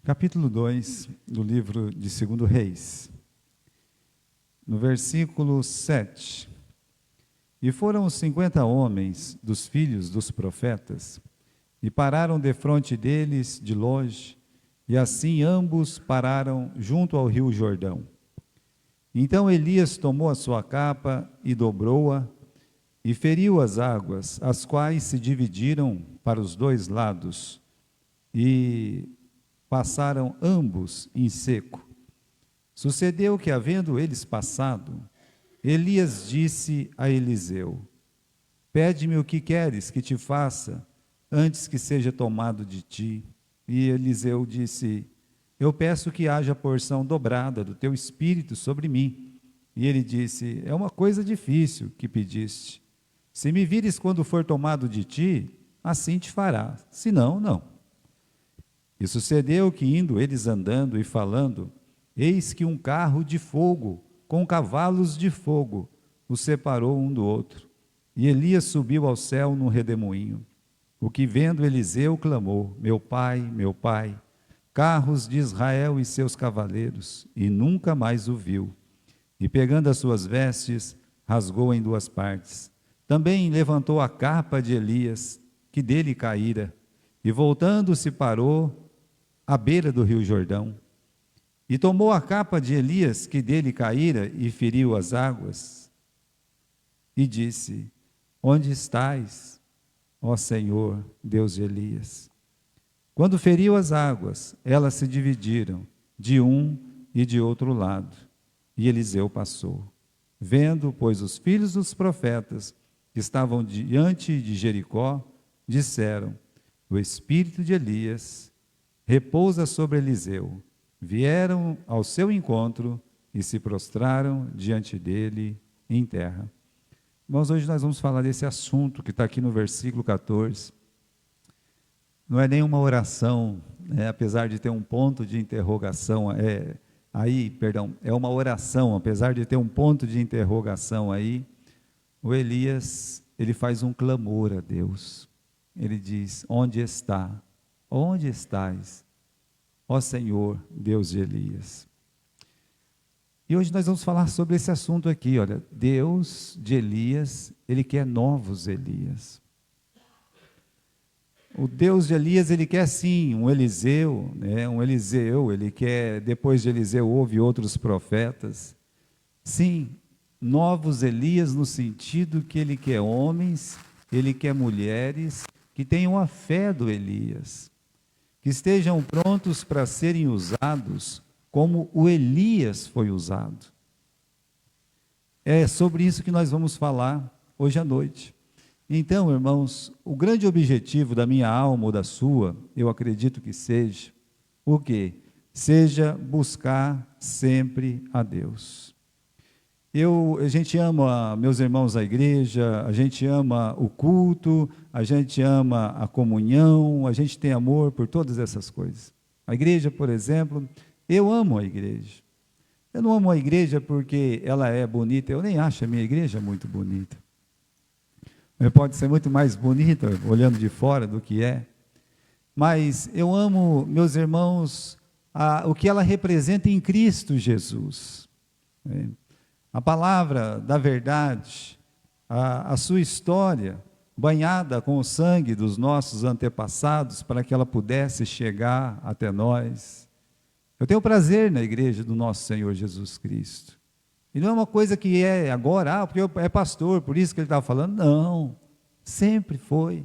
capítulo 2 do livro de 2 Reis, no versículo 7. E foram os 50 homens dos filhos dos profetas, e pararam defronte deles de longe, e assim ambos pararam junto ao rio Jordão. Então Elias tomou a sua capa e dobrou-a, e feriu as águas, as quais se dividiram para os dois lados, e passaram ambos em seco. Sucedeu que, havendo eles passado, Elias disse a Eliseu: Pede-me o que queres que te faça, antes que seja tomado de ti. E Eliseu disse: Eu peço que haja porção dobrada do teu espírito sobre mim. E ele disse: É uma coisa difícil que pediste. Se me vires quando for tomado de ti, assim te fará, senão, não. E sucedeu que, indo eles andando e falando, eis que um carro de fogo, com cavalos de fogo, os separou um do outro. E Elias subiu ao céu num redemoinho. O que vendo Eliseu clamou: meu pai, carros de Israel e seus cavaleiros, e nunca mais o viu. E pegando as suas vestes, rasgou em duas partes. Também levantou a capa de Elias, que dele caíra, e voltando-se parou à beira do rio Jordão. E tomou a capa de Elias, que dele caíra, e feriu as águas, e disse: Onde estás, ó Senhor, Deus de Elias? Quando feriu as águas, elas se dividiram, de um e de outro lado, e Eliseu passou. Vendo, pois, os filhos dos profetas, que estavam diante de Jericó, disseram: O espírito de Elias repousa sobre Eliseu. Vieram ao seu encontro e se prostraram diante dele em terra. Irmãos, hoje nós vamos falar desse assunto que está aqui no versículo 14. Não é nenhuma oração, apesar de ter um ponto de interrogação, é uma oração, apesar de ter um ponto de interrogação aí. O Elias, ele faz um clamor a Deus. Ele diz: Onde está? Onde estás, ó Senhor, Deus de Elias? E hoje nós vamos falar sobre esse assunto aqui, olha. Deus de Elias, ele quer novos Elias. O Deus de Elias, ele quer sim um Eliseu, ele quer, depois de Eliseu houve outros profetas. Sim, novos Elias no sentido que ele quer homens, ele quer mulheres que tenham a fé do Elias, que estejam prontos para serem usados como o Elias foi usado. É sobre isso que nós vamos falar hoje à noite. Então, irmãos, o grande objetivo da minha alma ou da sua, eu acredito que seja, o quê? Seja buscar sempre a Deus. A gente ama meus irmãos da igreja, a gente ama o culto, a gente ama a comunhão, a gente tem amor por todas essas coisas. A igreja, por exemplo, eu amo a igreja. Eu não amo a igreja porque ela é bonita, eu nem acho a minha igreja muito bonita. Ela pode ser muito mais bonita olhando de fora do que é. Mas eu amo, meus irmãos, o que ela representa em Cristo Jesus. A palavra da verdade, a sua história, banhada com o sangue dos nossos antepassados, para que ela pudesse chegar até nós. Eu tenho prazer na igreja do nosso Senhor Jesus Cristo. E não é uma coisa que é agora, porque é pastor, por isso que ele estava falando. Não, sempre foi.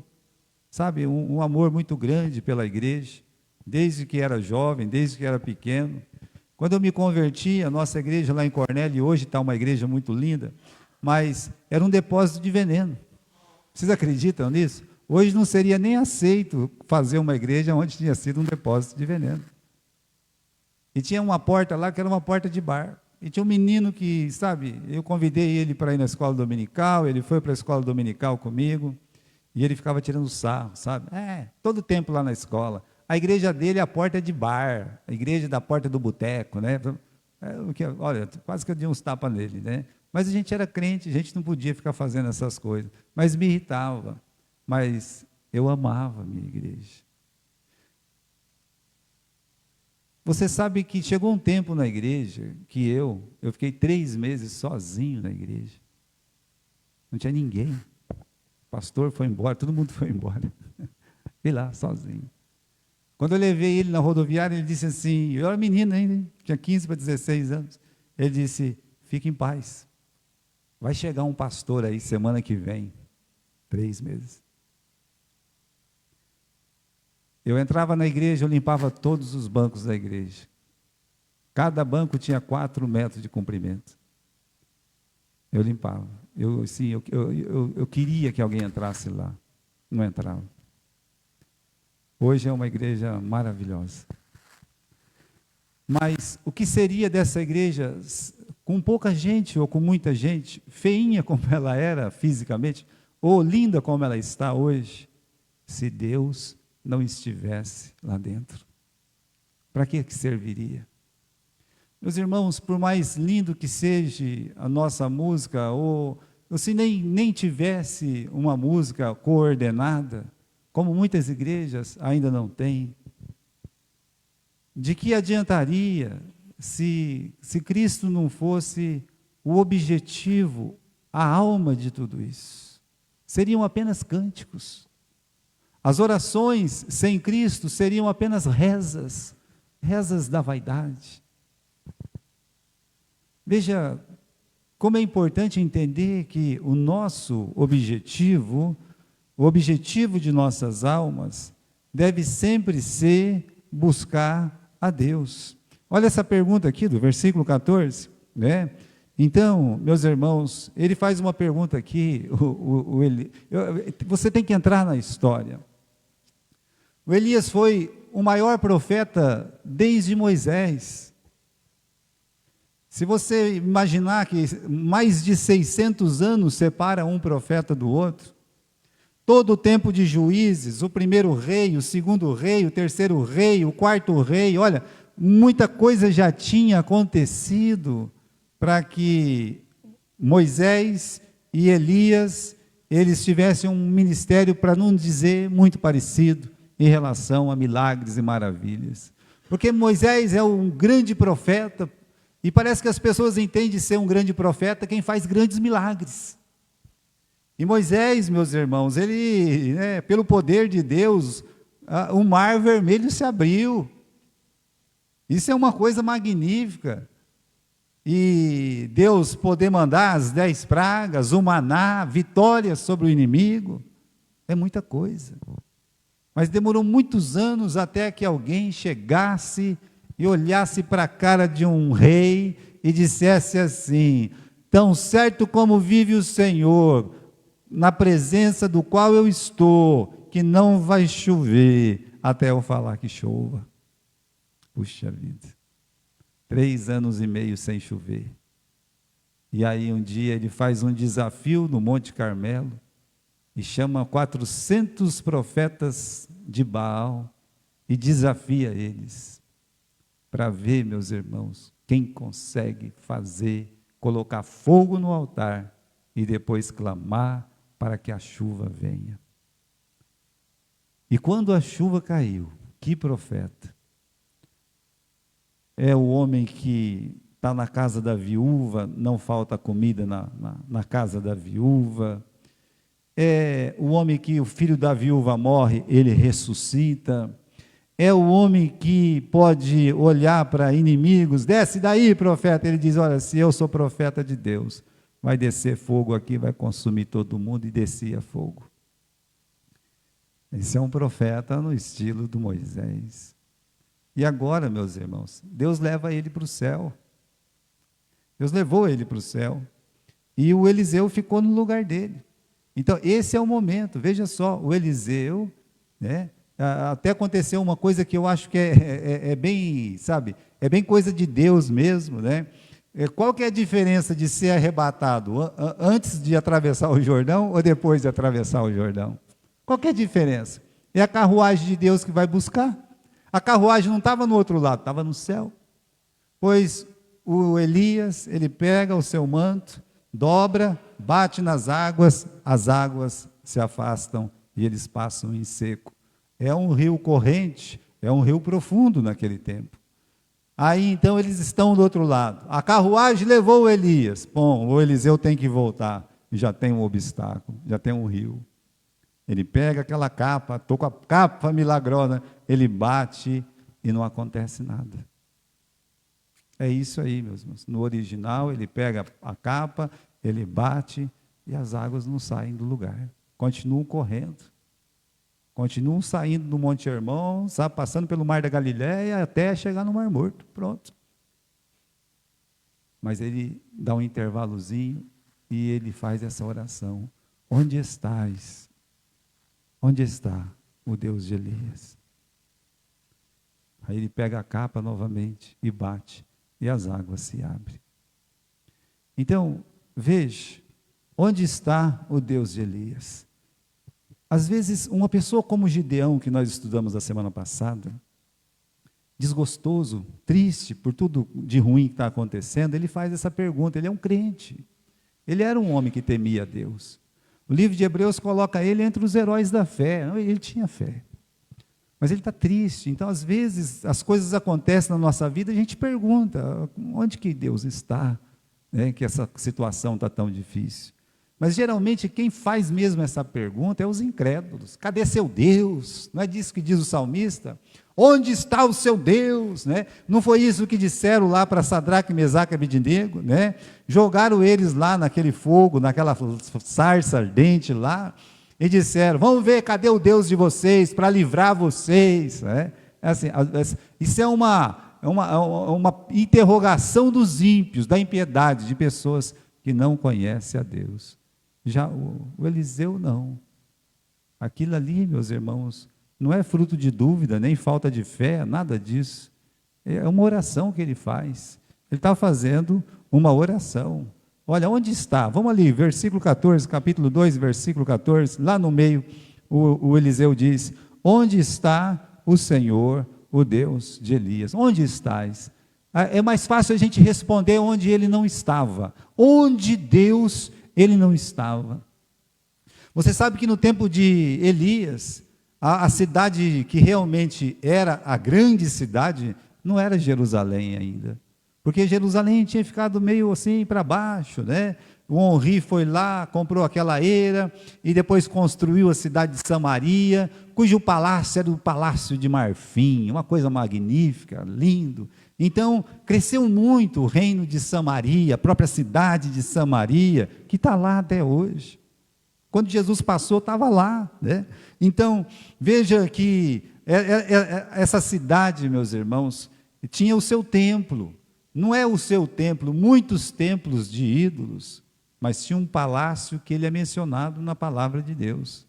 Sabe, um amor muito grande pela igreja, desde que era jovem, desde que era pequeno. Quando eu me converti, a nossa igreja lá em Cornélio, hoje está uma igreja muito linda, mas era um depósito de veneno. Vocês acreditam nisso? Hoje não seria nem aceito fazer uma igreja onde tinha sido um depósito de veneno. E tinha uma porta lá que era uma porta de bar. E tinha um menino que, sabe, eu convidei ele para ir na escola dominical, ele foi para a escola dominical comigo, e ele ficava tirando sarro, sabe? Todo tempo lá na escola. A igreja dele, a porta é de bar, a igreja da porta do boteco, né? Olha, quase que eu dei uns tapas nele, né? Mas a gente era crente, a gente não podia ficar fazendo essas coisas. Mas me irritava. Mas eu amava a minha igreja. Você sabe que chegou um tempo na igreja que eu fiquei 3 meses sozinho na igreja. Não tinha ninguém. O pastor foi embora, todo mundo foi embora. Fiquei lá, sozinho. Quando eu levei ele na rodoviária, ele disse assim, eu era menino ainda, tinha 15 para 16 anos. Ele disse, fique em paz. Vai chegar um pastor aí semana que vem. 3 meses. Eu entrava na igreja, eu limpava todos os bancos da igreja. Cada banco tinha 4 metros de comprimento. Eu limpava. Eu queria que alguém entrasse lá. Não entrava. Hoje é uma igreja maravilhosa. Mas o que seria dessa igreja com pouca gente ou com muita gente, feinha como ela era fisicamente, ou linda como ela está hoje, se Deus não estivesse lá dentro? Para que serviria? Meus irmãos, por mais lindo que seja a nossa música, ou se nem tivesse uma música coordenada, como muitas igrejas ainda não têm, de que adiantaria se Cristo não fosse o objetivo, a alma de tudo isso? Seriam apenas cânticos. As orações sem Cristo seriam apenas rezas da vaidade. Veja como é importante entender que o nosso objetivo, o objetivo de nossas almas, deve sempre ser buscar a Deus. Olha essa pergunta aqui do versículo 14, né? Então, meus irmãos, ele faz uma pergunta aqui, você tem que entrar na história. O Elias foi o maior profeta desde Moisés. Se você imaginar que mais de 600 anos separa um profeta do outro, todo o tempo de Juízes, o primeiro rei, o segundo rei, o terceiro rei, o quarto rei, olha, muita coisa já tinha acontecido para que Moisés e Elias, eles tivessem um ministério, para não dizer muito parecido, em relação a milagres e maravilhas. Porque Moisés é um grande profeta, e parece que as pessoas entendem ser um grande profeta quem faz grandes milagres. E Moisés, meus irmãos, ele, pelo poder de Deus, o mar vermelho se abriu. Isso é uma coisa magnífica. E Deus poder mandar as 10 pragas, o maná, vitórias sobre o inimigo, é muita coisa. Mas demorou muitos anos até que alguém chegasse e olhasse para a cara de um rei e dissesse assim: tão certo como vive o Senhor, na presença do qual eu estou, que não vai chover até eu falar que chova. Puxa vida, 3 anos e meio sem chover. E aí um dia ele faz um desafio no Monte Carmelo e chama 400 profetas de Baal e desafia eles para ver, meus irmãos, quem consegue colocar fogo no altar e depois clamar para que a chuva venha. E quando a chuva caiu, que profeta? É o homem que está na casa da viúva, não falta comida na casa da viúva. É o homem que o filho da viúva morre, ele ressuscita. É o homem que pode olhar para inimigos, desce daí, profeta. Ele diz: olha, se eu sou profeta de Deus, vai descer fogo aqui, vai consumir todo mundo, e descia fogo. Esse é um profeta no estilo do Moisés. E agora, meus irmãos, Deus leva ele para o céu. Deus levou ele para o céu. E o Eliseu ficou no lugar dele. Então, esse é o momento. Veja só, o Eliseu, até aconteceu uma coisa que eu acho que é bem, sabe, é bem coisa de Deus mesmo, Qual que é a diferença de ser arrebatado antes de atravessar o Jordão ou depois de atravessar o Jordão? Qual que é a diferença? É a carruagem de Deus que vai buscar. A carruagem não estava no outro lado, estava no céu. Pois o Elias, ele pega o seu manto, dobra, bate nas águas, as águas se afastam e eles passam em seco. É um rio corrente, é um rio profundo naquele tempo. Aí então eles estão do outro lado. A carruagem levou o Elias. Bom, o Eliseu tem que voltar. E já tem um obstáculo, já tem um rio. Ele pega aquela capa, estou com a capa milagrosa, ele bate e não acontece nada. É isso aí, meus irmãos. No original, ele pega a capa, ele bate e as águas não saem do lugar. Continuam correndo. Continuam saindo do Monte Hermon, passando pelo Mar da Galileia até chegar no Mar Morto. Pronto. Mas ele dá um intervalozinho e ele faz essa oração. Onde estás? Onde está o Deus de Elias? Aí ele pega a capa novamente e bate, e as águas se abrem. Então, veja, onde está o Deus de Elias? Às vezes, uma pessoa como Gideão, que nós estudamos a semana passada, desgostoso, triste por tudo de ruim que está acontecendo, ele faz essa pergunta. Ele é um crente, ele era um homem que temia a Deus. O livro de Hebreus coloca ele entre os heróis da fé. Ele tinha fé, mas ele está triste. Então, às vezes, as coisas acontecem na nossa vida, a gente pergunta, onde que Deus está, né, que essa situação está tão difícil? Mas, geralmente, quem faz mesmo essa pergunta é os incrédulos. Cadê seu Deus? Não é disso que diz o salmista? Onde está o seu Deus? Né? Não foi isso que disseram lá para Sadraque, Mesaque e Abednego? Né? Jogaram eles lá naquele fogo, naquela sarça ardente lá, e disseram, vamos ver, cadê o Deus de vocês, para livrar vocês? Né? Assim, isso é uma interrogação dos ímpios, da impiedade, de pessoas que não conhecem a Deus. Já o Eliseu não. Aquilo ali, meus irmãos, não é fruto de dúvida, nem falta de fé, nada disso. É uma oração que ele faz. Ele está fazendo uma oração. Olha, onde está? Vamos ali, versículo 14, capítulo 2, versículo 14, lá no meio, o Eliseu diz, onde está o Senhor, o Deus de Elias? Onde estás? É mais fácil a gente responder onde ele não estava. Onde Deus ele não estava. Você sabe que no tempo de Elias, a cidade que realmente era a grande cidade, não era Jerusalém ainda. Porque Jerusalém tinha ficado meio assim para baixo, né? O Onri foi lá, comprou aquela eira, e depois construiu a cidade de Samaria, cujo palácio era o palácio de marfim, uma coisa magnífica, lindo. Então, cresceu muito o reino de Samaria, a própria cidade de Samaria, que está lá até hoje. Quando Jesus passou, estava lá, né? Então, veja que essa cidade, meus irmãos, tinha o seu templo. Não é o seu templo, muitos templos de ídolos, mas tinha um palácio que ele é mencionado na palavra de Deus.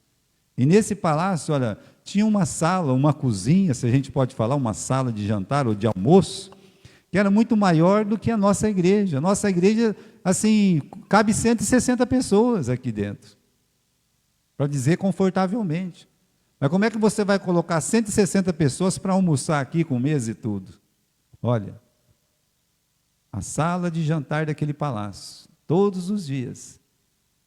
E nesse palácio, olha, tinha uma sala, uma cozinha, se a gente pode falar, uma sala de jantar ou de almoço, que era muito maior do que a nossa igreja. A nossa igreja, assim, cabe 160 pessoas aqui dentro, para dizer confortavelmente. Mas como é que você vai colocar 160 pessoas para almoçar aqui com mesa e tudo? Olha, a sala de jantar daquele palácio, todos os dias,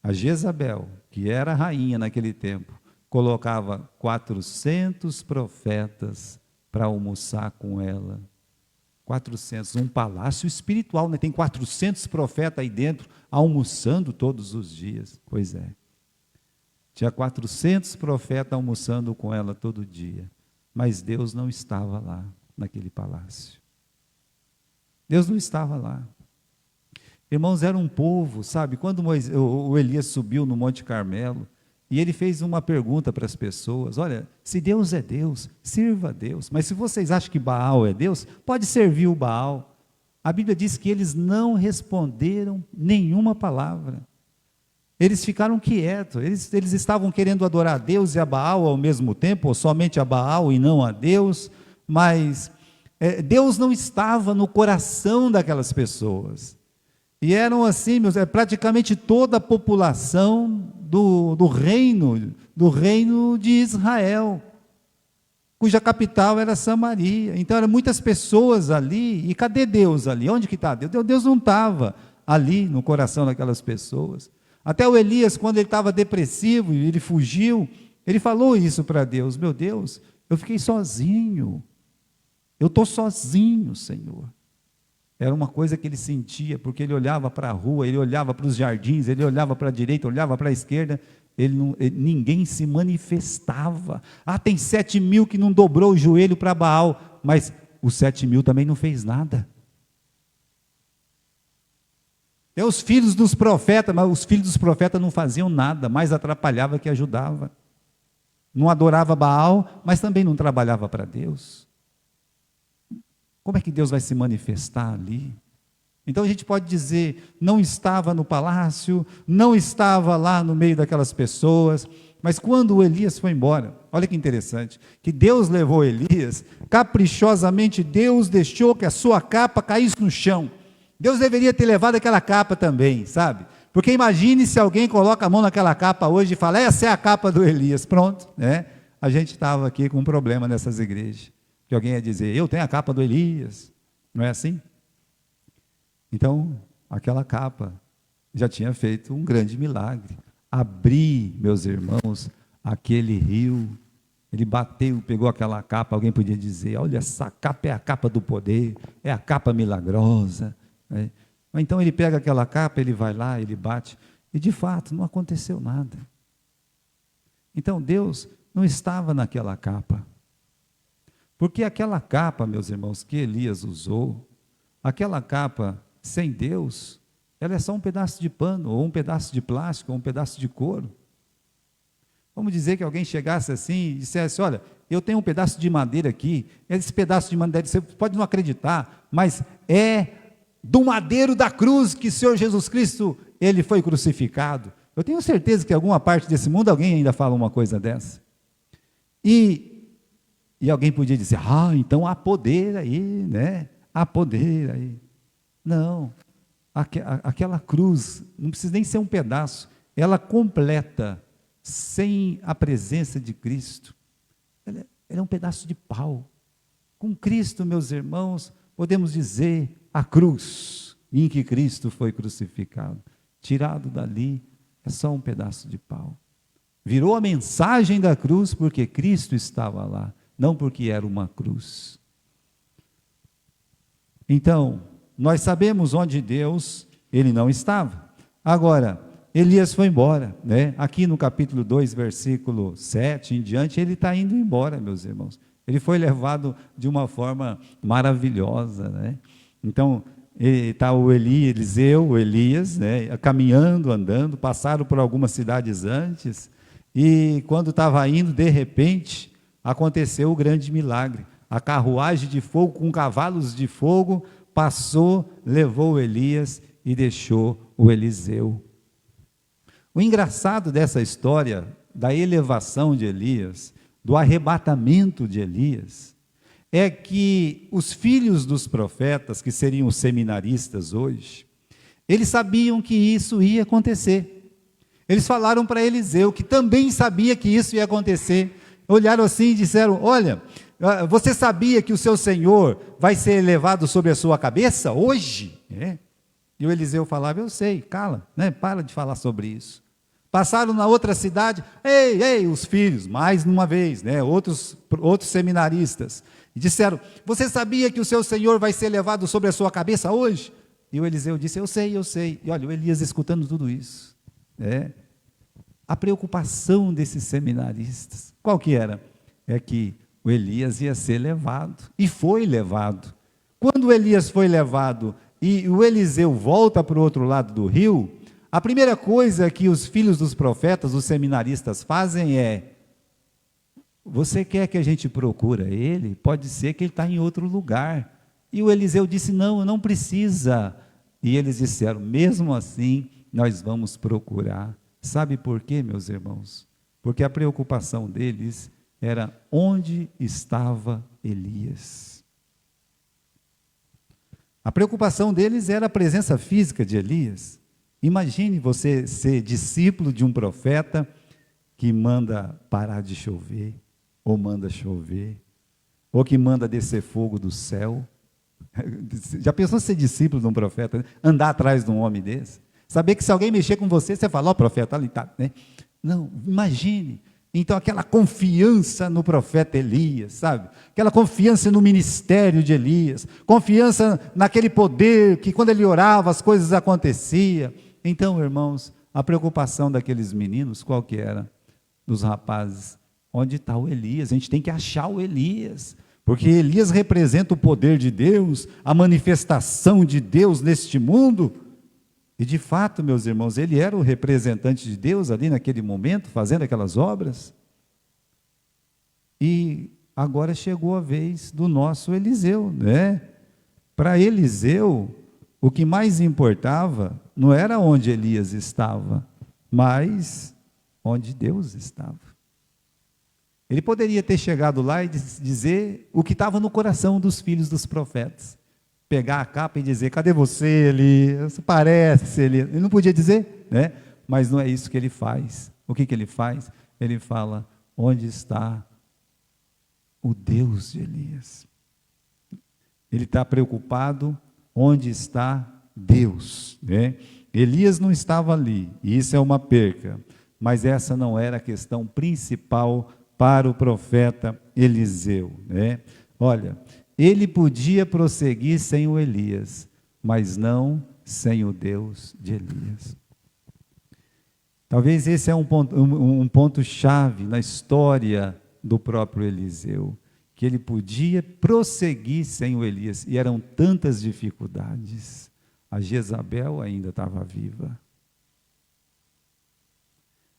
a Jezabel, que era a rainha naquele tempo, colocava 400 profetas para almoçar com ela. 400, um palácio espiritual, né? Tem 400 profetas aí dentro, almoçando todos os dias. Pois é. Tinha 400 profetas almoçando com ela todo dia. Mas Deus não estava lá, naquele palácio. Deus não estava lá. Irmãos, era um povo, sabe? Quando o Elias subiu no Monte Carmelo, e ele fez uma pergunta para as pessoas, olha, se Deus é Deus, sirva a Deus, mas se vocês acham que Baal é Deus, pode servir o Baal. A Bíblia diz que eles não responderam nenhuma palavra, eles ficaram quietos, eles estavam querendo adorar a Deus e a Baal ao mesmo tempo, ou somente a Baal e não a Deus, mas Deus não estava no coração daquelas pessoas. E eram assim, praticamente toda a população do reino de Israel, cuja capital era Samaria. Então eram muitas pessoas ali, e cadê Deus ali? Onde que está Deus? Deus não estava ali no coração daquelas pessoas. Até o Elias, quando ele estava depressivo, e ele fugiu, ele falou isso para Deus, meu Deus, eu fiquei sozinho. Eu estou sozinho, Senhor. Era uma coisa que ele sentia, porque ele olhava para a rua, ele olhava para os jardins, ele olhava para a direita, olhava para a esquerda, ninguém se manifestava. Tem 7.000 que não dobrou o joelho para Baal, mas os 7.000 também não fez nada. Tem os filhos dos profetas, mas os filhos dos profetas não faziam nada, mais atrapalhava que ajudava. Não adorava Baal, mas também não trabalhava para Deus. Como é que Deus vai se manifestar ali? Então a gente pode dizer, não estava no palácio, não estava lá no meio daquelas pessoas, mas quando o Elias foi embora, olha que interessante, que Deus levou Elias, caprichosamente Deus deixou que a sua capa caísse no chão. Deus deveria ter levado aquela capa também, sabe? Porque imagine se alguém coloca a mão naquela capa hoje e fala, essa é a capa do Elias, pronto, né? A gente estava aqui com um problema nessas igrejas. Que alguém ia dizer, eu tenho a capa do Elias, não é assim? Então, aquela capa já tinha feito um grande milagre. Abri, meus irmãos, aquele rio, ele bateu, pegou aquela capa, alguém podia dizer, olha, essa capa é a capa do poder, é a capa milagrosa, né? Então ele pega aquela capa, ele vai lá, ele bate, e de fato não aconteceu nada. Então Deus não estava naquela capa. Porque aquela capa, meus irmãos, que Elias usou, aquela capa sem Deus, ela é só um pedaço de pano, ou um pedaço de plástico, ou um pedaço de couro. Vamos dizer que alguém chegasse assim e dissesse, olha, eu tenho um pedaço de madeira aqui, esse pedaço de madeira, você pode não acreditar, mas é do madeiro da cruz que o Senhor Jesus Cristo, ele foi crucificado. Eu tenho certeza que em alguma parte desse mundo alguém ainda fala uma coisa dessa. E alguém podia dizer, então há poder aí, né? Há poder aí. Não, aquela cruz, não precisa nem ser um pedaço, ela completa, sem a presença de Cristo, ela é um pedaço de pau. Com Cristo, meus irmãos, podemos dizer, a cruz em que Cristo foi crucificado, tirado dali, é só um pedaço de pau. Virou a mensagem da cruz porque Cristo estava lá, não porque era uma cruz. Então, nós sabemos onde Deus, ele não estava. Agora, Elias foi embora, né? Aqui no capítulo 2, versículo 7 em diante, ele está indo embora, meus irmãos. Ele foi levado de uma forma maravilhosa, né? Então, está o Eliseu, o Elias, né? Caminhando, andando, passaram por algumas cidades antes, e quando estava indo, de repente, aconteceu o grande milagre. A carruagem de fogo com cavalos de fogo passou, levou Elias e deixou o Eliseu. O engraçado dessa história, da elevação de Elias, do arrebatamento de Elias, é que os filhos dos profetas, que seriam os seminaristas hoje, eles sabiam que isso ia acontecer. Eles falaram para Eliseu, que também sabia que isso ia acontecer. Olharam assim e disseram, olha, você sabia que o seu Senhor vai ser elevado sobre a sua cabeça hoje? E o Eliseu falava, eu sei, cala, né? Para de falar sobre isso. Passaram na outra cidade, ei, os filhos, mais uma vez, né? outros seminaristas, e disseram, você sabia que o seu Senhor vai ser elevado sobre a sua cabeça hoje? E o Eliseu disse, eu sei, e olha, o Elias escutando tudo isso, a preocupação desses seminaristas, qual que era? É que o Elias ia ser levado, e foi levado. Quando o Elias foi levado, e o Eliseu volta para o outro lado do rio, a primeira coisa que os filhos dos profetas, os seminaristas fazem é, você quer que a gente procure ele? Pode ser que ele está em outro lugar. E o Eliseu disse, não precisa. E eles disseram, mesmo assim, nós vamos procurar. Sabe por quê, meus irmãos? Porque a preocupação deles era onde estava Elias. A preocupação deles era a presença física de Elias. Imagine você ser discípulo de um profeta que manda parar de chover, ou manda chover, ou que manda descer fogo do céu. Já pensou ser discípulo de um profeta, né? Andar atrás de um homem desse? Saber que se alguém mexer com você, você fala, ó, profeta, ali está, né? Não, imagine. Então, aquela confiança no profeta Elias, sabe? Aquela confiança no ministério de Elias, confiança naquele poder que quando ele orava as coisas aconteciam. Então, irmãos, a preocupação daqueles meninos, qual que era? Dos rapazes, onde está o Elias? A gente tem que achar o Elias, porque Elias representa o poder de Deus, a manifestação de Deus neste mundo. E de fato, meus irmãos, ele era o representante de Deus ali naquele momento, fazendo aquelas obras. E agora chegou a vez do nosso Eliseu, né? Para Eliseu, o que mais importava não era onde Elias estava, mas onde Deus estava. Ele poderia ter chegado lá e dizer o que estava no coração dos filhos dos profetas. Pegar a capa e dizer, cadê você, Elias? Parece, Elias. Ele não podia dizer, né? Mas não é isso que ele faz. O que ele faz? Ele fala, onde está o Deus de Elias? Ele está preocupado, onde está Deus, né? Elias não estava ali, e isso é uma perca, mas essa não era a questão principal para o profeta Eliseu, né? Olha, ele podia prosseguir sem o Elias, mas não sem o Deus de Elias. Talvez esse é um ponto-chave na história do próprio Eliseu, que ele podia prosseguir sem o Elias, e eram tantas dificuldades. A Jezabel ainda estava viva.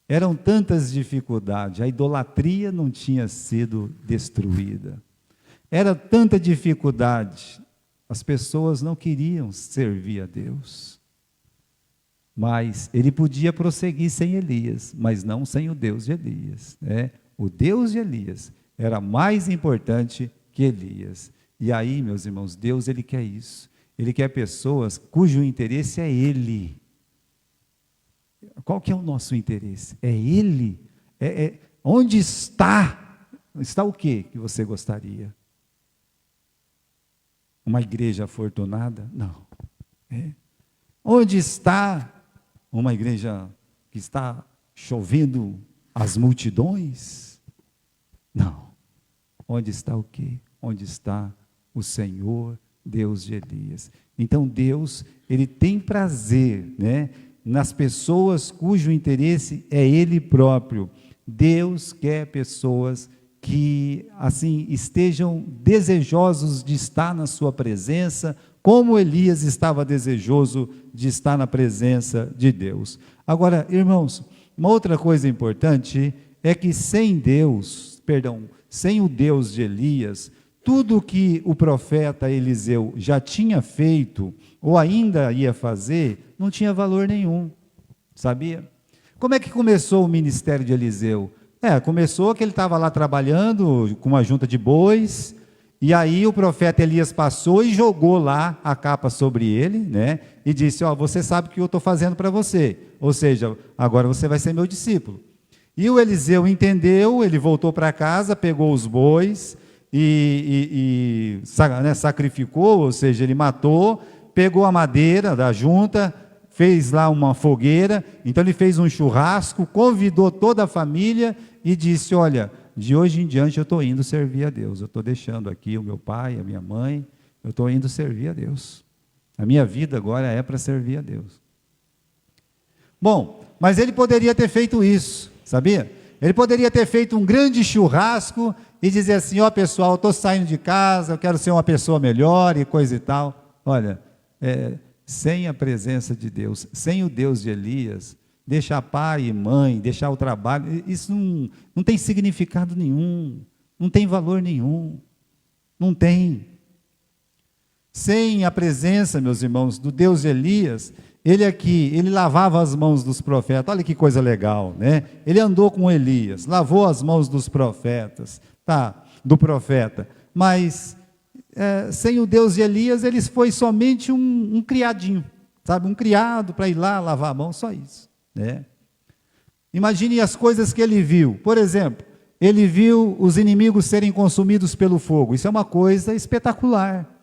Eram tantas dificuldades, a idolatria não tinha sido destruída. Era tanta dificuldade, as pessoas não queriam servir a Deus. Mas ele podia prosseguir sem Elias, mas não sem o Deus de Elias, né? O Deus de Elias era mais importante que Elias. E aí, meus irmãos, Deus, ele quer isso. Ele quer pessoas cujo interesse é Ele. Qual que é o nosso interesse? É Ele. Onde está? Está o quê que você gostaria? Uma igreja afortunada? Não. Onde está uma igreja que está chovendo as multidões? Não. Onde está o quê? Onde está o Senhor, Deus de Elias. Então Deus, ele tem prazer, né, nas pessoas cujo interesse é Ele próprio. Deus quer pessoas que, assim, estejam desejosos de estar na sua presença, como Elias estava desejoso de estar na presença de Deus. Agora, irmãos, uma outra coisa importante é que sem o Deus de Elias, tudo que o profeta Eliseu já tinha feito, ou ainda ia fazer, não tinha valor nenhum, sabia? Como é que começou o ministério de Eliseu? Começou que ele estava lá trabalhando com uma junta de bois, e aí o profeta Elias passou e jogou lá a capa sobre ele, né? E disse, você sabe o que eu estou fazendo para você, ou seja, agora você vai ser meu discípulo. E o Eliseu entendeu, ele voltou para casa, pegou os bois e sacrificou, ou seja, ele matou, pegou a madeira da junta, fez lá uma fogueira, então ele fez um churrasco, convidou toda a família e disse, olha, de hoje em diante eu estou indo servir a Deus, eu estou deixando aqui o meu pai, a minha mãe, eu estou indo servir a Deus, a minha vida agora é para servir a Deus. Bom, mas ele poderia ter feito isso, sabia? Ele poderia ter feito um grande churrasco e dizer assim, pessoal, eu estou saindo de casa, eu quero ser uma pessoa melhor e coisa e tal. Olha, sem a presença de Deus, sem o Deus de Elias, deixar pai e mãe, deixar o trabalho, isso não tem significado nenhum, não tem valor nenhum, não tem. Sem a presença, meus irmãos, do Deus de Elias, ele lavava as mãos dos profetas, olha que coisa legal, né? Ele andou com Elias, lavou as mãos dos profetas, do profeta, mas sem o Deus de Elias, ele foi somente um criadinho, sabe? Um criado para ir lá lavar a mão, só isso, né? Imagine as coisas que ele viu. Por exemplo, ele viu os inimigos serem consumidos pelo fogo, isso é uma coisa espetacular.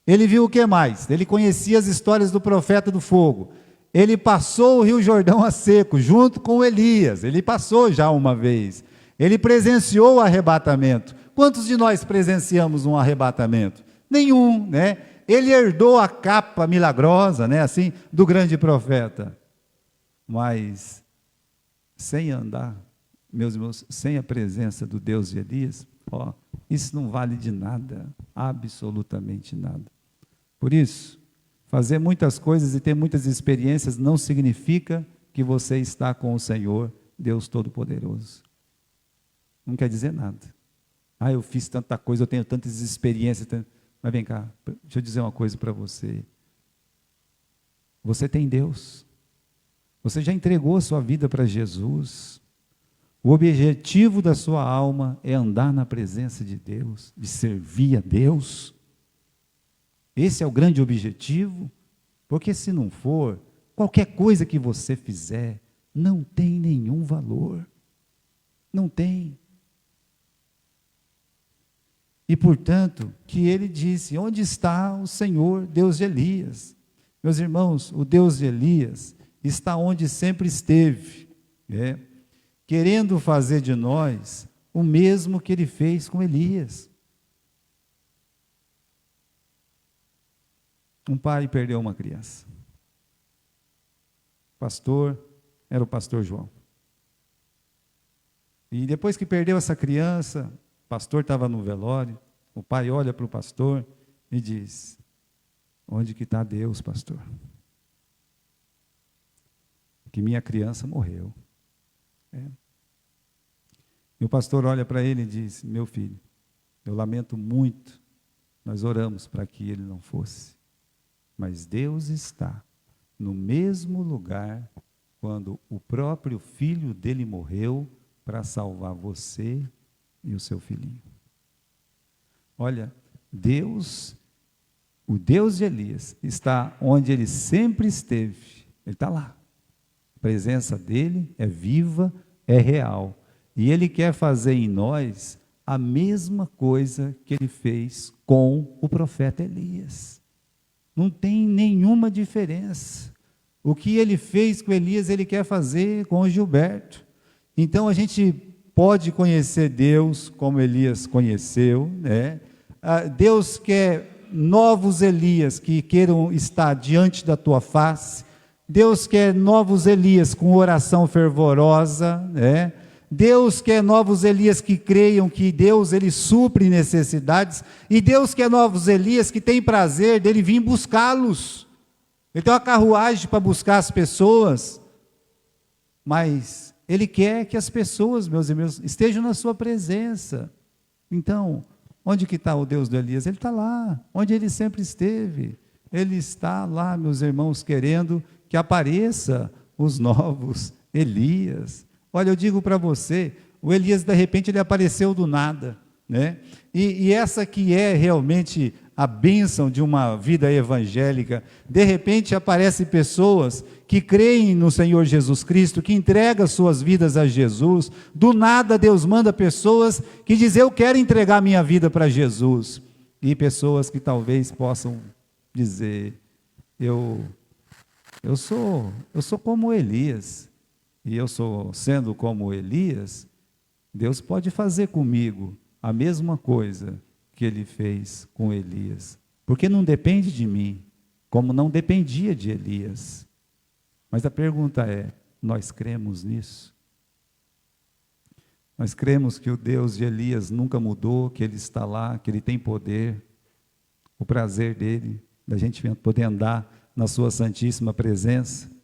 Ele viu o que mais? Ele conhecia as histórias do profeta do fogo. Ele passou o Rio Jordão a seco, junto com Elias. Ele passou já uma vez. Ele presenciou o arrebatamento. Quantos de nós presenciamos um arrebatamento? Nenhum, né? Ele herdou a capa milagrosa, né, assim, do grande profeta. Mas sem andar, meus irmãos, sem a presença do Deus de Elias, isso não vale de nada, absolutamente nada. Por isso, fazer muitas coisas e ter muitas experiências não significa que você está com o Senhor, Deus Todo-Poderoso. Não quer dizer nada. Eu fiz tanta coisa, eu tenho tantas experiências. Mas vem cá, deixa eu dizer uma coisa para você. Você tem Deus. Você já entregou a sua vida para Jesus. O objetivo da sua alma é andar na presença de Deus, de servir a Deus. Esse é o grande objetivo, porque se não for, qualquer coisa que você fizer não tem nenhum valor. Não tem. E, portanto, que ele disse, onde está o Senhor, Deus de Elias? Meus irmãos, o Deus de Elias está onde sempre esteve, querendo fazer de nós o mesmo que ele fez com Elias. Um pai perdeu uma criança. Pastor, era o pastor João. E depois que perdeu essa criança, o pastor estava no velório, o pai olha para o pastor e diz, onde que está Deus, pastor? Que minha criança morreu. E o pastor olha para ele e diz, meu filho, eu lamento muito, nós oramos para que ele não fosse, mas Deus está no mesmo lugar quando o próprio filho dele morreu para salvar você e o seu filhinho. Olha, Deus, o Deus de Elias, está onde ele sempre esteve, ele está lá. A presença dele é viva, é real. E ele quer fazer em nós a mesma coisa que ele fez com o profeta Elias. Não tem nenhuma diferença. O que ele fez com Elias, ele quer fazer com o Gilberto. Então a gente pode conhecer Deus como Elias conheceu, né? Deus quer novos Elias que queiram estar diante da tua face. Deus quer novos Elias com oração fervorosa, né? Deus quer novos Elias que creiam que Deus, ele supre necessidades, e Deus quer novos Elias que têm prazer dele vir buscá-los. Ele tem uma carruagem para buscar as pessoas, mas ele quer que as pessoas, meus irmãos, estejam na sua presença. Então, onde que está o Deus do Elias? Ele está lá, onde ele sempre esteve. Ele está lá, meus irmãos, querendo que apareça os novos Elias. Olha, eu digo para você, o Elias, de repente, ele apareceu do nada, né? E essa que é realmente a bênção de uma vida evangélica. De repente, aparecem pessoas que creem no Senhor Jesus Cristo, que entregam suas vidas a Jesus. Do nada, Deus manda pessoas que dizem, eu quero entregar minha vida para Jesus. E pessoas que talvez possam dizer, eu sou como Elias. E eu sendo como Elias, Deus pode fazer comigo a mesma coisa que ele fez com Elias, porque não depende de mim, como não dependia de Elias. Mas a pergunta é, nós cremos nisso? Nós cremos que o Deus de Elias nunca mudou, que ele está lá, que ele tem poder, o prazer dele, da gente poder andar na sua santíssima presença.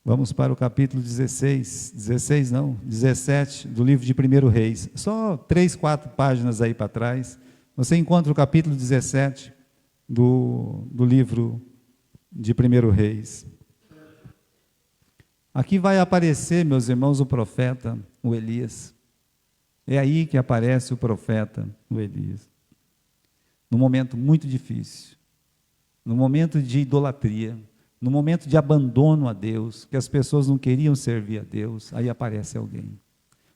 Vamos para o capítulo 17 do livro de 1 Reis. Só 3, 4 páginas aí para trás. Você encontra o capítulo 17 do livro de 1 Reis. Aqui vai aparecer, meus irmãos, o profeta, o Elias. É aí que aparece o profeta, o Elias. Num momento muito difícil. Num momento de idolatria. No momento de abandono a Deus, que as pessoas não queriam servir a Deus, aí aparece alguém.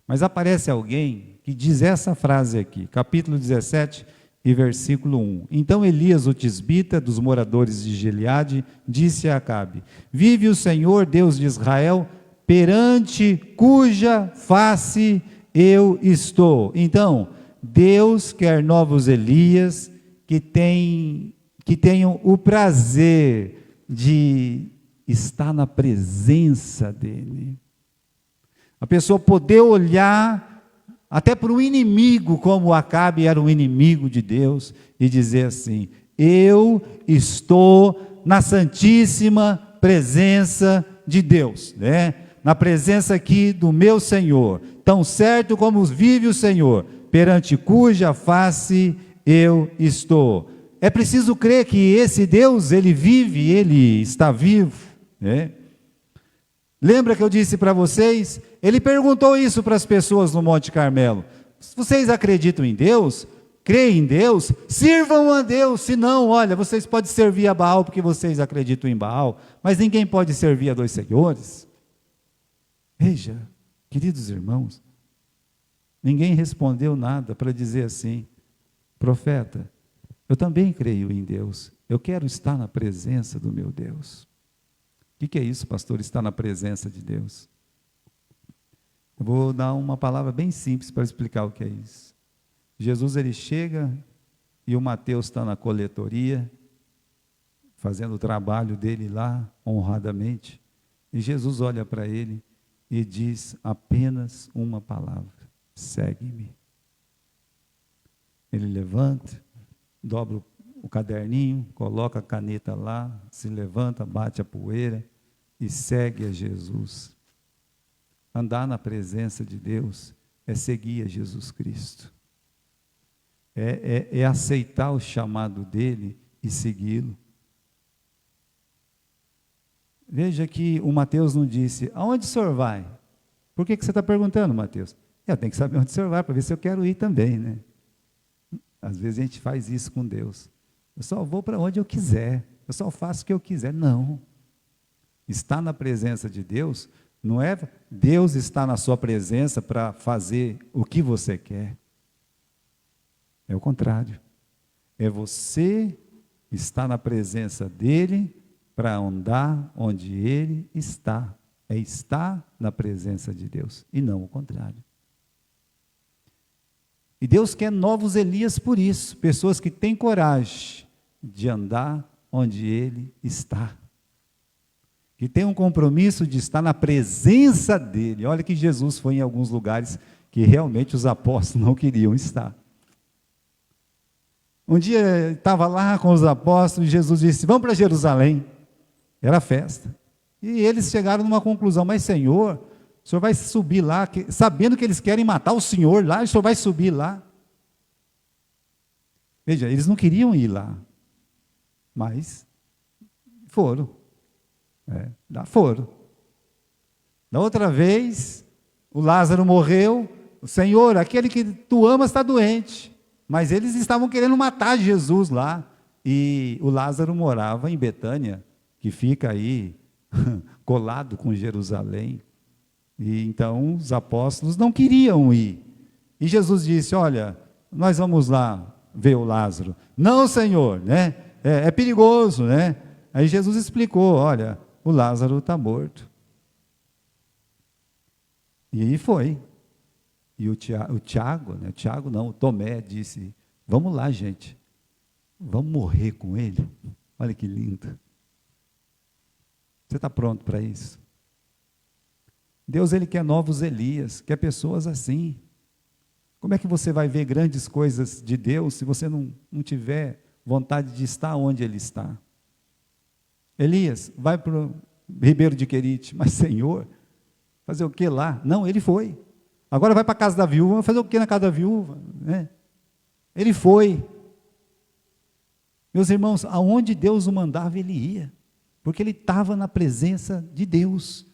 Mas aparece alguém que diz essa frase aqui, capítulo 17 e versículo 1. Então Elias, o tisbita, dos moradores de Gileade, disse a Acabe, vive o Senhor, Deus de Israel, perante cuja face eu estou. Então, Deus quer novos Elias que tenham o prazer de estar na presença dele. A pessoa poder olhar até para o inimigo, como Acabe era um inimigo de Deus, e dizer assim: eu estou na santíssima presença de Deus, né? Na presença aqui do meu Senhor, tão certo como vive o Senhor, perante cuja face eu estou. É preciso crer que esse Deus, ele vive, ele está vivo, né? Lembra que eu disse para vocês? Ele perguntou isso para as pessoas no Monte Carmelo: vocês acreditam em Deus? Creem em Deus? Sirvam a Deus, se não, olha, vocês podem servir a Baal porque vocês acreditam em Baal, mas ninguém pode servir a dois senhores. Veja, queridos irmãos, ninguém respondeu nada para dizer assim: profeta, eu também creio em Deus, eu quero estar na presença do meu Deus. O que é isso, pastor, estar na presença de Deus? Eu vou dar uma palavra bem simples para explicar o que é isso. Jesus, ele chega e o Mateus está na coletoria, fazendo o trabalho dele lá, honradamente, e Jesus olha para ele e diz apenas uma palavra: segue-me. Ele levanta, dobra o caderninho, coloca a caneta lá, se levanta, bate a poeira e segue a Jesus. Andar na presença de Deus é seguir a Jesus Cristo. É aceitar o chamado dele e segui-lo. Veja que o Mateus não disse: aonde o senhor vai? Por que você está perguntando, Mateus? Eu tenho que saber onde o senhor vai, para ver se eu quero ir também, né? Às vezes a gente faz isso com Deus. Eu só vou para onde eu quiser, eu só faço o que eu quiser. Não. Estar na presença de Deus não é Deus estar na sua presença para fazer o que você quer. É o contrário. É você estar na presença dele para andar onde ele está. É estar na presença de Deus e não o contrário. E Deus quer novos Elias por isso, pessoas que têm coragem de andar onde ele está, que têm um compromisso de estar na presença dele. Olha que Jesus foi em alguns lugares que realmente os apóstolos não queriam estar. Um dia estava lá com os apóstolos e Jesus disse: vamos para Jerusalém. Era festa. E eles chegaram numa conclusão: mas Senhor, o Senhor vai subir lá, sabendo que eles querem matar o Senhor lá, o Senhor vai subir lá. Veja, eles não queriam ir lá, mas foram. Foram. Da outra vez, o Lázaro morreu. O Senhor, aquele que tu amas está doente. Mas eles estavam querendo matar Jesus lá. E o Lázaro morava em Betânia, que fica aí colado com Jerusalém. E então os apóstolos não queriam ir. E Jesus disse: olha, nós vamos lá ver o Lázaro. Não, Senhor, né? É perigoso, né? Aí Jesus explicou: olha, o Lázaro está morto. E aí foi. E o Tomé disse: vamos lá, gente, vamos morrer com ele. Olha que lindo. Você está pronto para isso? Deus, ele quer novos Elias, quer pessoas assim. Como é que você vai ver grandes coisas de Deus se você não tiver vontade de estar onde ele está? Elias, vai para o Ribeiro de Querite. Mas Senhor, fazer o que lá? Não, ele foi. Agora vai para a casa da viúva. Vai fazer o que na casa da viúva? Né? Ele foi. Meus irmãos, aonde Deus o mandava, ele ia. Porque ele estava na presença de Deus.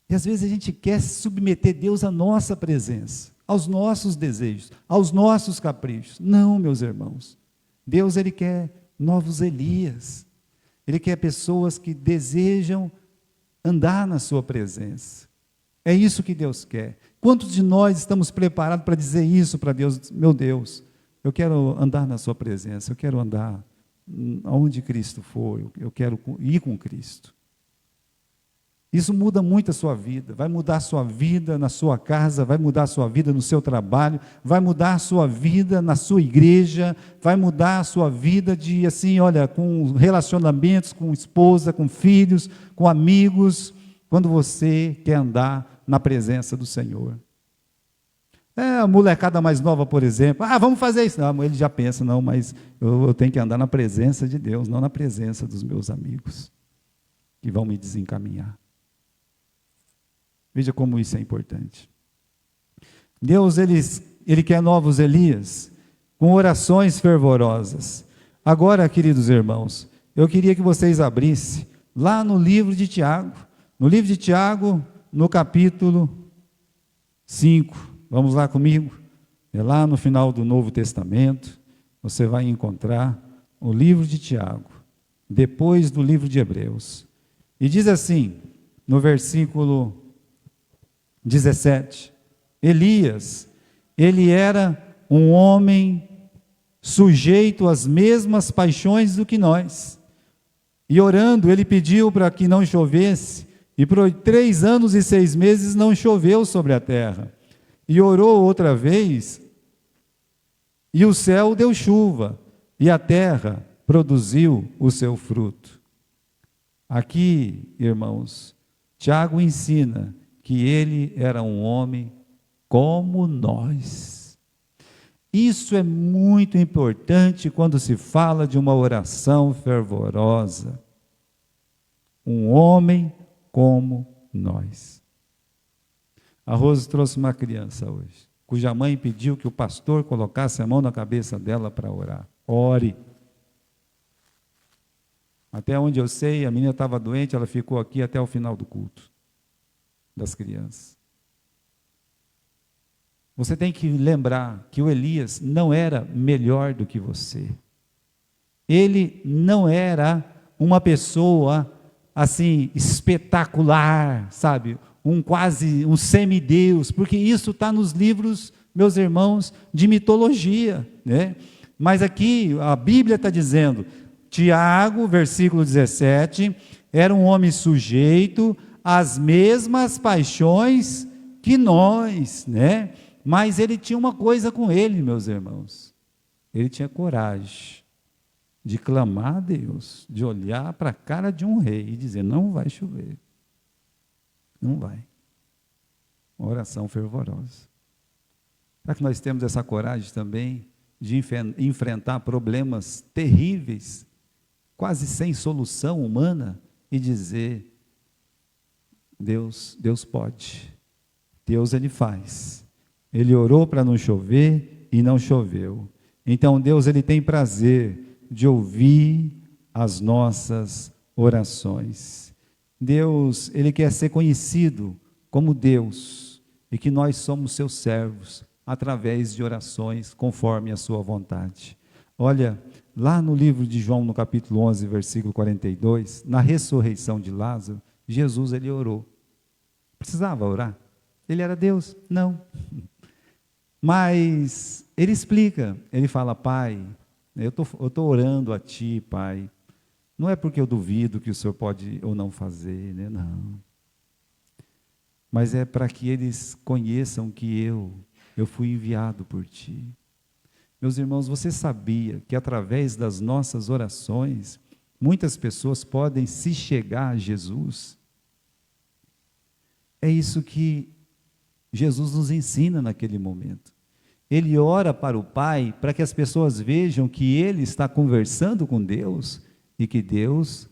E às vezes a gente quer submeter Deus à nossa presença, aos nossos desejos, aos nossos caprichos. Não, meus irmãos. Deus, ele quer novos Elias. Ele quer pessoas que desejam andar na sua presença. É isso que Deus quer. Quantos de nós estamos preparados para dizer isso para Deus? Meu Deus, eu quero andar na sua presença, eu quero andar aonde Cristo for, eu quero ir com Cristo. Isso muda muito a sua vida, vai mudar a sua vida na sua casa, vai mudar a sua vida no seu trabalho, vai mudar a sua vida na sua igreja, vai mudar a sua vida de assim, olha, com relacionamentos, com esposa, com filhos, com amigos, quando você quer andar na presença do Senhor. A molecada mais nova, por exemplo, vamos fazer isso. Não, ele já pensa, não, mas eu tenho que andar na presença de Deus, não na presença dos meus amigos, que vão me desencaminhar. Veja como isso é importante. Deus, Ele quer novos Elias, com orações fervorosas. Agora, queridos irmãos, eu queria que vocês abrissem lá no livro de Tiago. No livro de Tiago, no capítulo 5. Vamos lá comigo? É lá no final do Novo Testamento, você vai encontrar o livro de Tiago, depois do livro de Hebreus. E diz assim, no versículo 17, Elias, ele era um homem sujeito às mesmas paixões do que nós. E orando, ele pediu para que não chovesse, e por 3 anos e 6 meses não choveu sobre a terra. E orou outra vez, e o céu deu chuva, e a terra produziu o seu fruto. Aqui, irmãos, Tiago ensina que ele era um homem como nós. Isso é muito importante quando se fala de uma oração fervorosa. Um homem como nós. A Rose trouxe uma criança hoje, cuja mãe pediu que o pastor colocasse a mão na cabeça dela para orar. Ore. Até onde eu sei, a menina estava doente, ela ficou aqui até o final do culto das crianças. Você tem que lembrar que o Elias não era melhor do que você. Ele não era uma pessoa assim espetacular, sabe? Quase um semideus, porque isso está nos livros, meus irmãos, de mitologia, né? Mas aqui a Bíblia está dizendo, Tiago, versículo 17, era um homem sujeito às mesmas paixões que nós, né? Mas ele tinha uma coisa com ele, meus irmãos. Ele tinha coragem de clamar a Deus, de olhar para a cara de um rei e dizer, não vai chover. Não vai. Uma oração fervorosa. Para que nós temos essa coragem também de enfrentar problemas terríveis, quase sem solução humana, e dizer, Deus pode. Deus, Ele faz. Ele orou para não chover e não choveu. Então Deus, Ele tem prazer de ouvir as nossas orações. Deus, Ele quer ser conhecido como Deus e que nós somos seus servos através de orações conforme a sua vontade. Olha, lá no livro de João, no capítulo 11, versículo 42, na ressurreição de Lázaro, Jesus, Ele orou. Precisava orar? Ele era Deus? Não. Mas Ele explica, Ele fala, Pai, eu estou orando a Ti, Pai, não é porque eu duvido que o Senhor pode ou não fazer, né? Não. Mas é para que eles conheçam que eu fui enviado por Ti. Meus irmãos, você sabia que através das nossas orações, muitas pessoas podem se chegar a Jesus? É isso que Jesus nos ensina naquele momento. Ele ora para o Pai para que as pessoas vejam que Ele está conversando com Deus e que Deus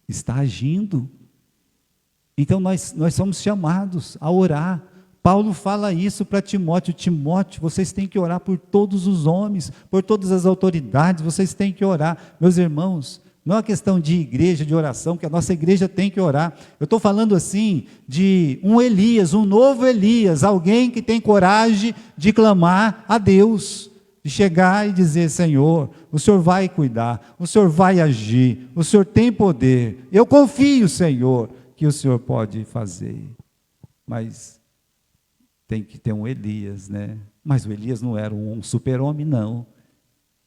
está agindo. Então nós somos chamados a orar. Paulo fala isso para Timóteo. Timóteo, vocês têm que orar por todos os homens, por todas as autoridades, vocês têm que orar. Meus irmãos, não é uma questão de igreja, de oração, que a nossa igreja tem que orar. Eu estou falando assim de um Elias, um novo Elias, alguém que tem coragem de clamar a Deus, de chegar e dizer, Senhor, o Senhor vai cuidar, o Senhor vai agir, o Senhor tem poder, eu confio, Senhor, que o Senhor pode fazer. Mas tem que ter um Elias, né? Mas o Elias não era um super-homem, não.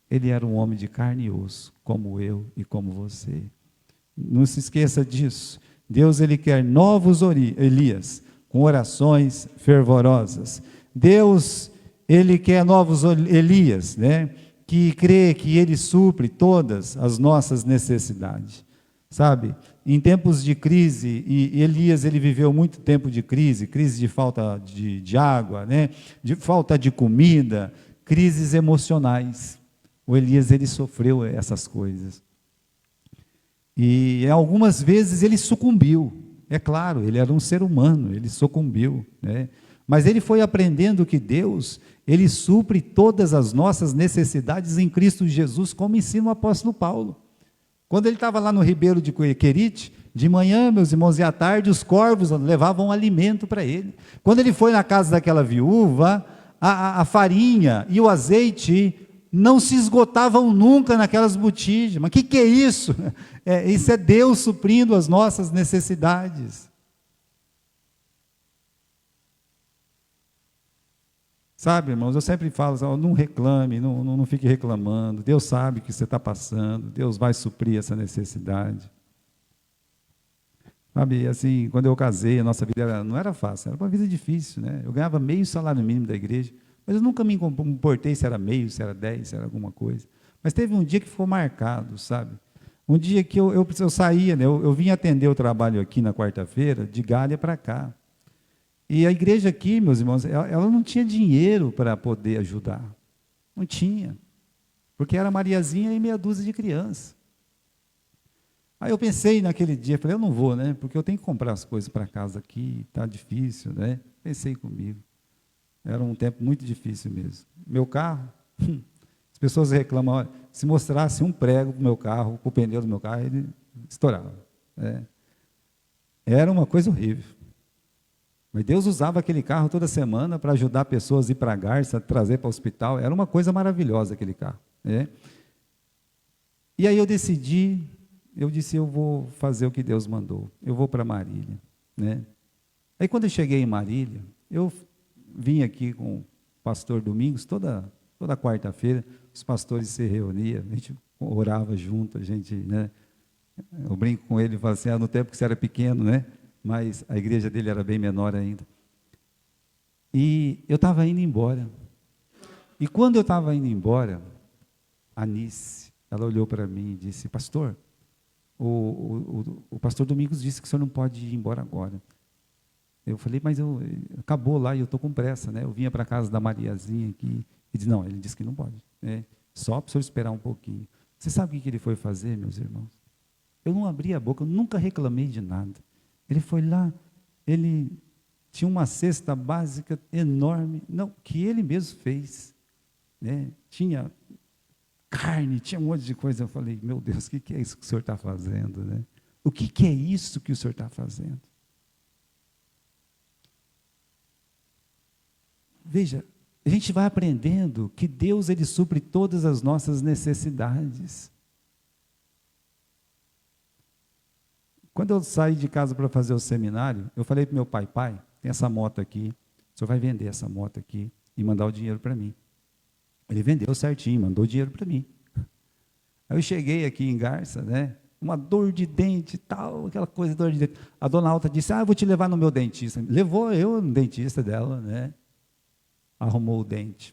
Ele era um homem de carne e osso, como eu e como você. Não se esqueça disso. Deus, ele quer novos Elias, com orações fervorosas. Deus, ele quer novos Elias, né? Que crê que ele supre todas as nossas necessidades, sabe? Em tempos de crise, e Elias, ele viveu muito tempo de crise de falta de água, né? De falta de comida, crises emocionais. O Elias, ele sofreu essas coisas. E algumas vezes ele sucumbiu. É claro, ele era um ser humano, ele sucumbiu, né? Mas ele foi aprendendo que Deus, ele supre todas as nossas necessidades em Cristo Jesus, como ensina o apóstolo Paulo. Quando ele estava lá no ribeiro de Querite, de manhã, meus irmãos, e à tarde, os corvos levavam alimento para ele. Quando ele foi na casa daquela viúva, a farinha e o azeite não se esgotavam nunca naquelas botijas. Mas o que é isso? Isso é Deus suprindo as nossas necessidades. Sabe, irmãos, eu sempre falo, não reclame, não fique reclamando. Deus sabe o que você está passando, Deus vai suprir essa necessidade. Sabe, assim, quando eu casei, a nossa vida não era fácil, era uma vida difícil, né? Eu ganhava meio salário mínimo da igreja, mas eu nunca me importei se era meio, se era 10, se era alguma coisa. Mas teve um dia que ficou marcado, sabe? Um dia que eu saía, né? Eu vim atender o trabalho aqui na quarta-feira, de Galha para cá. E a igreja aqui, meus irmãos, ela não tinha dinheiro para poder ajudar. Não tinha. Porque era Mariazinha e meia dúzia de crianças. Aí eu pensei naquele dia, falei, eu não vou, né? Porque eu tenho que comprar as coisas para casa aqui, está difícil, né? Pensei comigo. Era um tempo muito difícil mesmo. Meu carro, as pessoas reclamam, olha, se mostrasse um prego para o meu carro, para o pneu do meu carro, ele estourava. Né? Era uma coisa horrível. Mas Deus usava aquele carro toda semana para ajudar pessoas a ir para a Garça, trazer para o hospital. Era uma coisa maravilhosa aquele carro. Né? E aí eu disse, eu vou fazer o que Deus mandou. Eu vou para Marília. Né? Aí quando eu cheguei em Marília, eu vim aqui com o pastor Domingos, toda quarta-feira, os pastores se reuniam, a gente orava junto, a gente, né? Eu brinco com ele e falo assim, no tempo que você era pequeno, né? Mas a igreja dele era bem menor ainda. E eu estava indo embora. E quando eu estava indo embora, a Nice, ela olhou para mim e disse, pastor, o pastor Domingos disse que o senhor não pode ir embora agora. Eu falei, mas acabou lá e eu estou com pressa, né? Eu vinha para a casa da Mariazinha aqui. E disse, não, ele disse que não pode. Né? Só para o senhor esperar um pouquinho. Você sabe o que ele foi fazer, meus irmãos? Eu não abri a boca, eu nunca reclamei de nada. Ele foi lá, ele tinha uma cesta básica enorme, não, que ele mesmo fez. Né? Tinha carne, tinha um monte de coisa. Eu falei, meu Deus, o que é isso que o senhor está fazendo? Né? O que é isso que o senhor está fazendo? Veja, a gente vai aprendendo que Deus, ele supre todas as nossas necessidades. Quando eu saí de casa para fazer o seminário, eu falei para o meu pai, tem essa moto aqui, o senhor vai vender essa moto aqui e mandar o dinheiro para mim. Ele vendeu certinho, mandou o dinheiro para mim. Aí eu cheguei aqui em Garça, né? Uma dor de dente e tal, aquela coisa de dor de dente. A dona Alta disse, eu vou te levar no meu dentista. Levou eu no dentista dela, né? Arrumou o dente.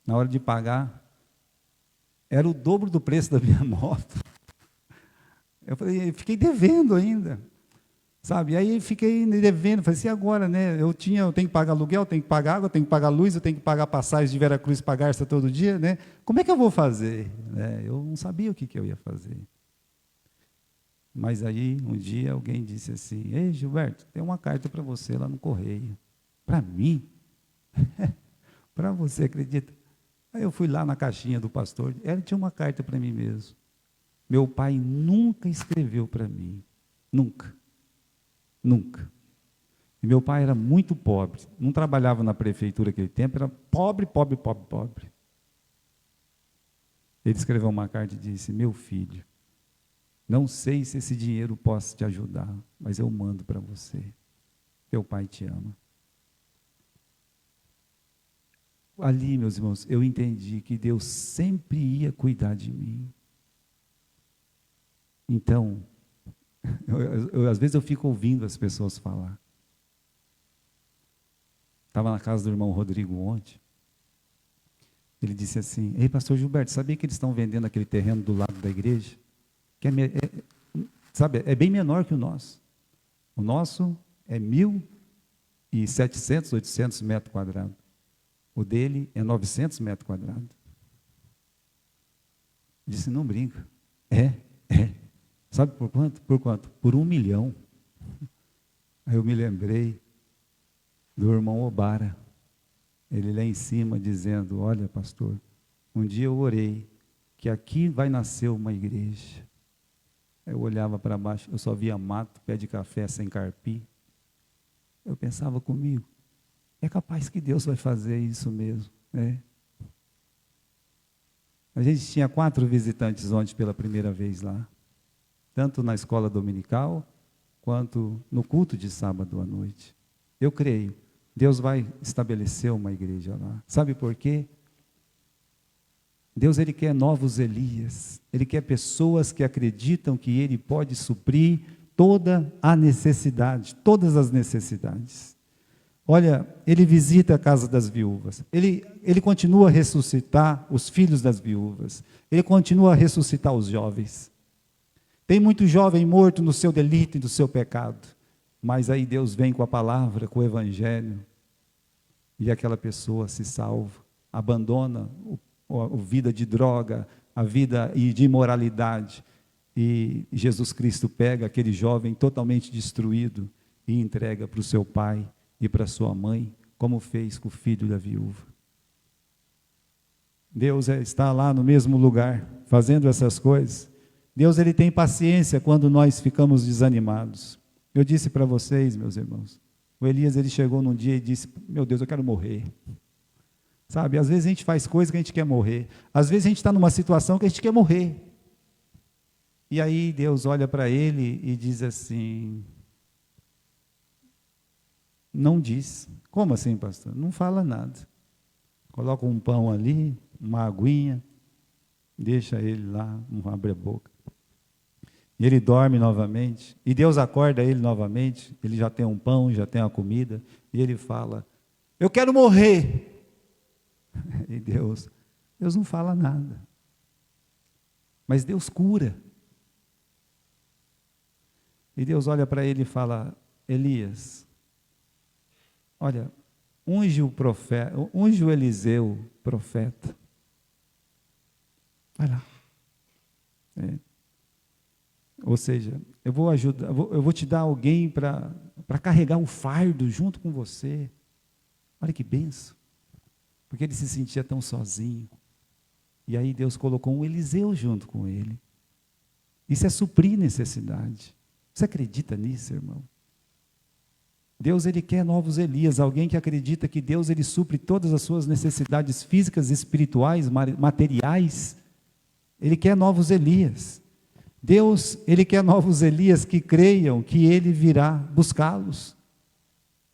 Na hora de pagar, era o dobro do preço da minha moto. Eu fiquei devendo ainda, sabe? Aí fiquei devendo, falei assim, agora, né? Eu tenho que pagar aluguel, tenho que pagar água, tenho que pagar luz, eu tenho que pagar passagem de Veracruz para Garça todo dia, né? Como é que eu vou fazer? Eu não sabia o que eu ia fazer. Mas aí, um dia, alguém disse assim, ei, Gilberto, tem uma carta para você lá no correio. Para mim? Para você, acredita? Aí eu fui lá na caixinha do pastor, ele tinha uma carta para mim mesmo. Meu pai nunca escreveu para mim, nunca, nunca. E meu pai era muito pobre, não trabalhava na prefeitura naquele tempo, era pobre, pobre, pobre, pobre. Ele escreveu uma carta e disse, meu filho, não sei se esse dinheiro possa te ajudar, mas eu mando para você, teu pai te ama. Ali, meus irmãos, eu entendi que Deus sempre ia cuidar de mim. Então, Às vezes eu fico ouvindo as pessoas falar. Estava na casa do irmão Rodrigo ontem. Ele disse assim: ei, pastor Gilberto, sabia que eles estão vendendo aquele terreno do lado da igreja? Que sabe, é bem menor que o nosso. O nosso é 1.700, 800 metros quadrados. O dele é 900 metros quadrados. Disse: não brinca. É. Sabe por quanto? Por quanto? Por 1 milhão. Aí eu me lembrei do irmão Obara. Ele lá em cima dizendo: olha, pastor, um dia eu orei que aqui vai nascer uma igreja. Eu olhava para baixo, eu só via mato, pé de café sem carpir. Eu pensava comigo: é capaz que Deus vai fazer isso mesmo, né? A gente tinha 4 visitantes ontem pela primeira vez lá, tanto na escola dominical, quanto no culto de sábado à noite. Eu creio, Deus vai estabelecer uma igreja lá. Sabe por quê? Deus, Ele quer novos Elias, Ele quer pessoas que acreditam que Ele pode suprir toda a necessidade, todas as necessidades. Olha, Ele visita a casa das viúvas, Ele continua a ressuscitar os filhos das viúvas, Ele continua a ressuscitar os jovens. Tem muito jovem morto no seu delito e no seu pecado, mas aí Deus vem com a palavra, com o evangelho, e aquela pessoa se salva, abandona a vida de droga, a vida de imoralidade, e Jesus Cristo pega aquele jovem totalmente destruído e entrega para o seu pai e para sua mãe, como fez com o filho da viúva. Deus está lá no mesmo lugar, fazendo essas coisas. Deus, Ele tem paciência quando nós ficamos desanimados. Eu disse para vocês, meus irmãos, o Elias, ele chegou num dia e disse: meu Deus, eu quero morrer. Sabe, às vezes a gente faz coisas que a gente quer morrer, às vezes a gente está numa situação que a gente quer morrer, e aí Deus olha para ele e diz assim: não diz. Como assim, pastor? Não fala nada, coloca um pão ali, uma aguinha, deixa ele lá, não abre a boca, e ele dorme novamente, e Deus acorda ele novamente, ele já tem um pão, já tem a comida, e ele fala: eu quero morrer. E Deus não fala nada, mas Deus cura. E Deus olha para ele e fala: Elias, olha, unge o Eliseu, profeta. Vai lá. Ou seja, eu vou te dar alguém para carregar um fardo junto com você. Olha que benção. Porque ele se sentia tão sozinho. E aí Deus colocou um Eliseu junto com ele. Isso é suprir necessidade. Você acredita nisso, irmão? Deus, Ele quer novos Elias, alguém que acredita que Deus, Ele supre todas as suas necessidades físicas, espirituais, materiais. Ele quer novos Elias. Deus, Ele quer novos Elias que creiam que Ele virá buscá-los.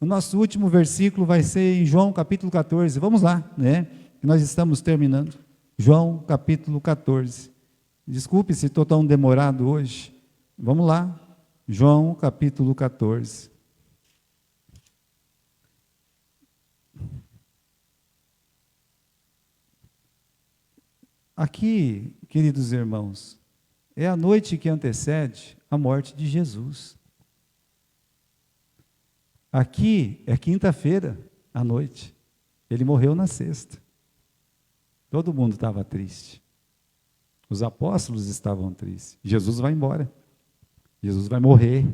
O nosso último versículo vai ser em João capítulo 14, vamos lá, né? Nós estamos terminando. João capítulo 14. Desculpe se estou tão demorado hoje. Vamos lá. João capítulo 14. Aqui, queridos irmãos, é a noite que antecede a morte de Jesus. Aqui é quinta-feira à noite. Ele morreu na sexta. Todo mundo estava triste. Os apóstolos estavam tristes. Jesus vai embora. Jesus vai morrer.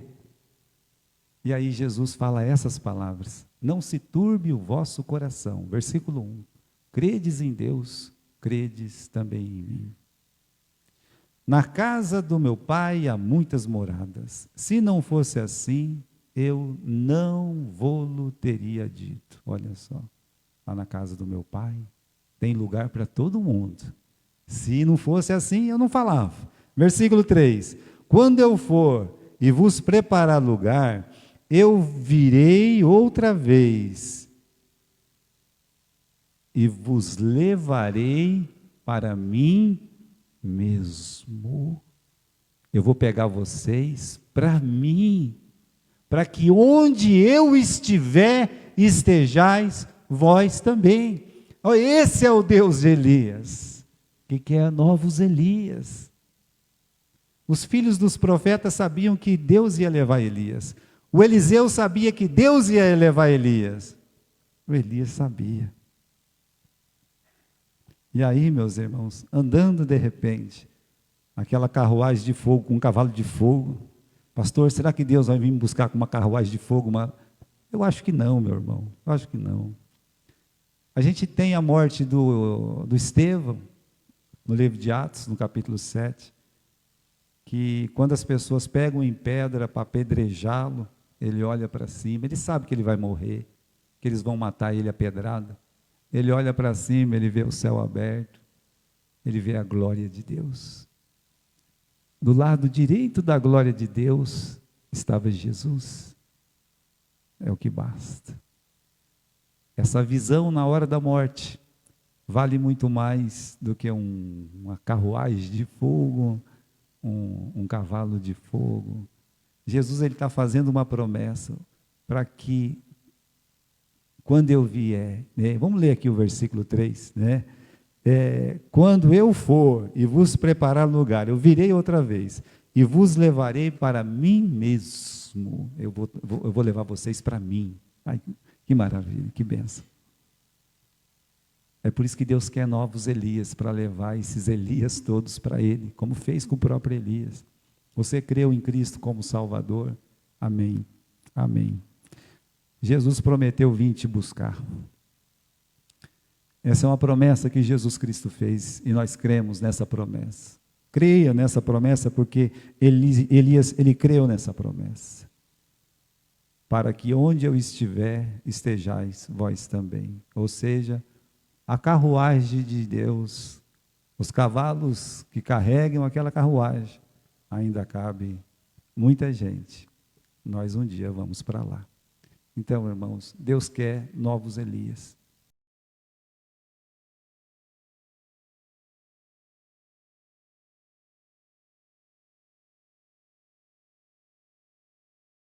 E aí Jesus fala essas palavras: não se turbe o vosso coração. Versículo 1. Credes em Deus, credes também em mim. Na casa do meu pai há muitas moradas. Se não fosse assim, eu não vou-lo teria dito. Olha só, lá na casa do meu pai tem lugar para todo mundo. Se não fosse assim, eu não falava. Versículo 3. Quando eu for e vos preparar lugar, eu virei outra vez e vos levarei para mim mesmo. eu vou pegar vocês para mim, para que onde eu estiver, estejais vós também. Oh, esse é o Deus de Elias, que quer novos Elias. Os filhos dos profetas sabiam que Deus ia levar Elias. O Eliseu sabia que Deus ia levar Elias. O Elias sabia. E aí, meus irmãos, andando de repente, aquela carruagem de fogo com um cavalo de fogo. Pastor, será que Deus vai vir me buscar com uma carruagem de fogo? Eu acho que não, meu irmão. Eu acho que não. A gente tem a morte do Estevão, no livro de Atos, no capítulo 7, que quando as pessoas pegam em pedra para apedrejá-lo, ele olha para cima, ele sabe que ele vai morrer, que eles vão matar ele a pedrada. Ele olha para cima, ele vê o céu aberto, ele vê a glória de Deus. Do lado direito da glória de Deus estava Jesus. É o que basta. Essa visão na hora da morte vale muito mais do que uma carruagem de fogo, um cavalo de fogo. Jesus está fazendo uma promessa para que, quando eu vier, né, vamos ler aqui o versículo 3, né? Quando eu for e vos preparar lugar, eu virei outra vez e vos levarei para mim mesmo. Eu vou levar vocês para mim. Ai, que maravilha, que bênção. É por isso que Deus quer novos Elias, para levar esses Elias todos para Ele, como fez com o próprio Elias. Você creu em Cristo como Salvador? Amém, amém. Jesus prometeu vir te buscar. Essa é uma promessa que Jesus Cristo fez, e nós cremos nessa promessa. Creia nessa promessa, porque Elias, ele creu nessa promessa. Para que onde eu estiver, estejais vós também. Ou seja, a carruagem de Deus, os cavalos que carregam aquela carruagem, ainda cabe muita gente. Nós um dia vamos para lá. Então, irmãos, Deus quer novos Elias.